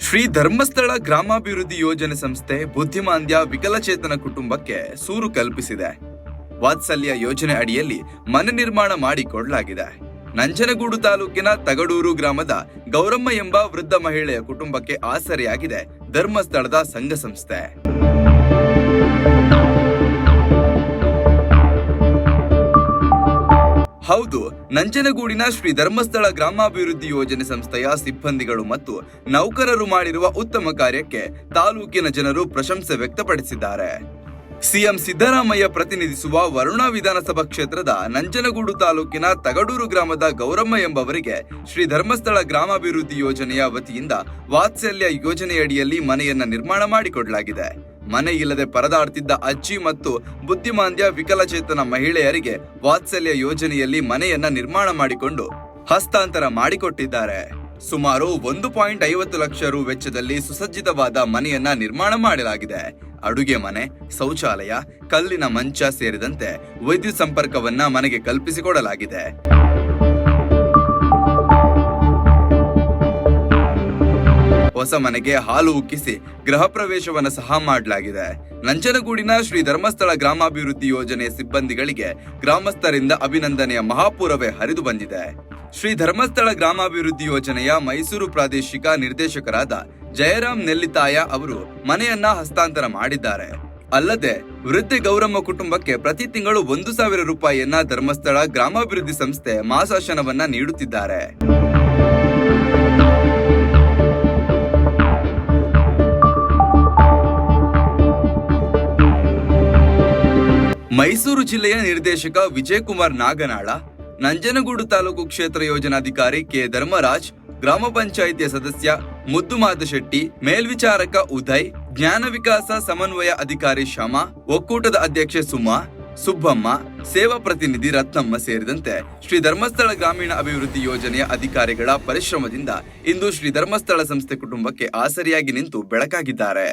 ಶ್ರೀ ಧರ್ಮಸ್ಥಳ ಗ್ರಾಮಾಭಿವೃದ್ಧಿ ಯೋಜನೆ ಸಂಸ್ಥೆ ಬುದ್ಧಿಮಾಂದ್ಯ ವಿಕಲಚೇತನ ಕುಟುಂಬಕ್ಕೆ ಸೂರು ಕಲ್ಪಿಸಿದೆ. ವಾತ್ಸಲ್ಯ ಯೋಜನೆ ಅಡಿಯಲ್ಲಿ ಮನೆ ನಿರ್ಮಾಣ ಮಾಡಿಕೊಡಲಾಗಿದೆ. ನಂಜನಗೂಡು ತಾಲೂಕಿನ ತಗಡೂರು ಗ್ರಾಮದ ಗೌರಮ್ಮ ಎಂಬ ವೃದ್ಧ ಮಹಿಳೆಯ ಕುಟುಂಬಕ್ಕೆ ಆಸರೆಯಾಗಿದೆ ಧರ್ಮಸ್ಥಳದ ಸಂಘ ಸಂಸ್ಥೆ. ಹೌದು, ನಂಜನಗೂಡಿನ ಶ್ರೀ ಧರ್ಮಸ್ಥಳ ಗ್ರಾಮಾಭಿವೃದ್ಧಿ ಯೋಜನೆ ಸಂಸ್ಥೆಯ ಸಿಬ್ಬಂದಿಗಳು ಮತ್ತು ನೌಕರರು ಮಾಡಿರುವ ಉತ್ತಮ ಕಾರ್ಯಕ್ಕೆ ತಾಲೂಕಿನ ಜನರು ಪ್ರಶಂಸೆ ವ್ಯಕ್ತಪಡಿಸಿದ್ದಾರೆ. ಸಿಎಂ ಸಿದ್ದರಾಮಯ್ಯ ಪ್ರತಿನಿಧಿಸುವ ವರುಣಾ ವಿಧಾನಸಭಾ ಕ್ಷೇತ್ರದ ನಂಜನಗೂಡು ತಾಲೂಕಿನ ತಗಡೂರು ಗ್ರಾಮದ ಗೌರಮ್ಮ ಎಂಬವರಿಗೆ ಶ್ರೀ ಧರ್ಮಸ್ಥಳ ಗ್ರಾಮಾಭಿವೃದ್ಧಿ ಯೋಜನೆಯ ವತಿಯಿಂದ ವಾತ್ಸಲ್ಯ ಯೋಜನೆಯಡಿಯಲ್ಲಿ ಮನೆಯನ್ನ ನಿರ್ಮಾಣ ಮಾಡಿಕೊಡಲಾಗಿದೆ. ಮನೆ ಇಲ್ಲದೆ ಪರದಾಡ್ತಿದ್ದ ಅಜ್ಜಿ ಮತ್ತು ಬುದ್ಧಿಮಾಂದ್ಯ ವಿಕಲಚೇತನ ಮಹಿಳೆಯರಿಗೆ ವಾತ್ಸಲ್ಯ ಯೋಜನೆಯಲ್ಲಿ ಮನೆಯನ್ನ ನಿರ್ಮಾಣ ಮಾಡಿಕೊಂಡು ಹಸ್ತಾಂತರ ಮಾಡಿಕೊಟ್ಟಿದ್ದಾರೆ. ಸುಮಾರು 1.50 ಲಕ್ಷ ರು ವೆಚ್ಚದಲ್ಲಿ ಸುಸಜ್ಜಿತವಾದ ಮನೆಯನ್ನ ನಿರ್ಮಾಣ ಮಾಡಲಾಗಿದೆ. ಅಡುಗೆ ಮನೆ, ಶೌಚಾಲಯ, ಕಲ್ಲಿನ ಮಂಚ ಸೇರಿದಂತೆ ವಿದ್ಯುತ್ ಸಂಪರ್ಕವನ್ನ ಮನೆಗೆ ಕಲ್ಪಿಸಿಕೊಡಲಾಗಿದೆ. ಹೊಸ ಮನೆಗೆ ಹಾಲು ಉಕ್ಕಿಸಿ ಗೃಹ ಪ್ರವೇಶವನ್ನು ಸಹ ಮಾಡಲಾಗಿದೆ. ನಂಜನಗೂಡಿನ ಶ್ರೀ ಧರ್ಮಸ್ಥಳ ಗ್ರಾಮಾಭಿವೃದ್ಧಿ ಯೋಜನೆಯ ಸಿಬ್ಬಂದಿಗಳಿಗೆ ಗ್ರಾಮಸ್ಥರಿಂದ ಅಭಿನಂದನೆಯ ಮಹಾಪೂರವೇ ಹರಿದು ಬಂದಿದೆ. ಶ್ರೀ ಧರ್ಮಸ್ಥಳ ಗ್ರಾಮಾಭಿವೃದ್ಧಿ ಯೋಜನೆಯ ಮೈಸೂರು ಪ್ರಾದೇಶಿಕ ನಿರ್ದೇಶಕರಾದ ಜಯರಾಮ್ ನೆಲ್ಲಿತಾಯ ಅವರು ಮನೆಯನ್ನ ಹಸ್ತಾಂತರ ಮಾಡಿದ್ದಾರೆ. ಅಲ್ಲದೆ ವೃದ್ಧೆ ಗೌರಮ್ಮ ಕುಟುಂಬಕ್ಕೆ ಪ್ರತಿ ತಿಂಗಳು 1,000 ರೂಪಾಯಿಯನ್ನ ಧರ್ಮಸ್ಥಳ ಗ್ರಾಮಾಭಿವೃದ್ಧಿ ಸಂಸ್ಥೆ ಮಾಸಾಶನವನ್ನ ನೀಡುತ್ತಿದ್ದಾರೆ. ಮೈಸೂರು ಜಿಲ್ಲೆಯ ನಿರ್ದೇಶಕ ವಿಜಯಕುಮಾರ್ ನಾಗನಾಳ, ನಂಜನಗೂಡು ತಾಲೂಕು ಕ್ಷೇತ್ರ ಯೋಜನಾಧಿಕಾರಿ ಕೆ ಧರ್ಮರಾಜ್, ಗ್ರಾಮ ಪಂಚಾಯಿತಿಯ ಸದಸ್ಯ ಮುದ್ದುಮಾದಶೆಟ್ಟಿ, ಮೇಲ್ವಿಚಾರಕ ಉದಯ್, ಜ್ಞಾನ ವಿಕಾಸ ಸಮನ್ವಯ ಅಧಿಕಾರಿ ಶಮಾ, ಒಕ್ಕೂಟದ ಅಧ್ಯಕ್ಷೆ ಸುಮಾ, ಸುಬ್ಬಮ್ಮ, ಸೇವಾ ಪ್ರತಿನಿಧಿ ರತ್ನಮ್ಮ ಸೇರಿದಂತೆ ಶ್ರೀ ಧರ್ಮಸ್ಥಳ ಗ್ರಾಮೀಣ ಅಭಿವೃದ್ಧಿ ಯೋಜನೆಯ ಅಧಿಕಾರಿಗಳ ಪರಿಶ್ರಮದಿಂದ ಇಂದು ಶ್ರೀ ಧರ್ಮಸ್ಥಳ ಸಂಸ್ಥೆ ಕುಟುಂಬಕ್ಕೆ ಆಸರಿಯಾಗಿ ನಿಂತು ಬೆಳಕಾಗಿದ್ದಾರೆ.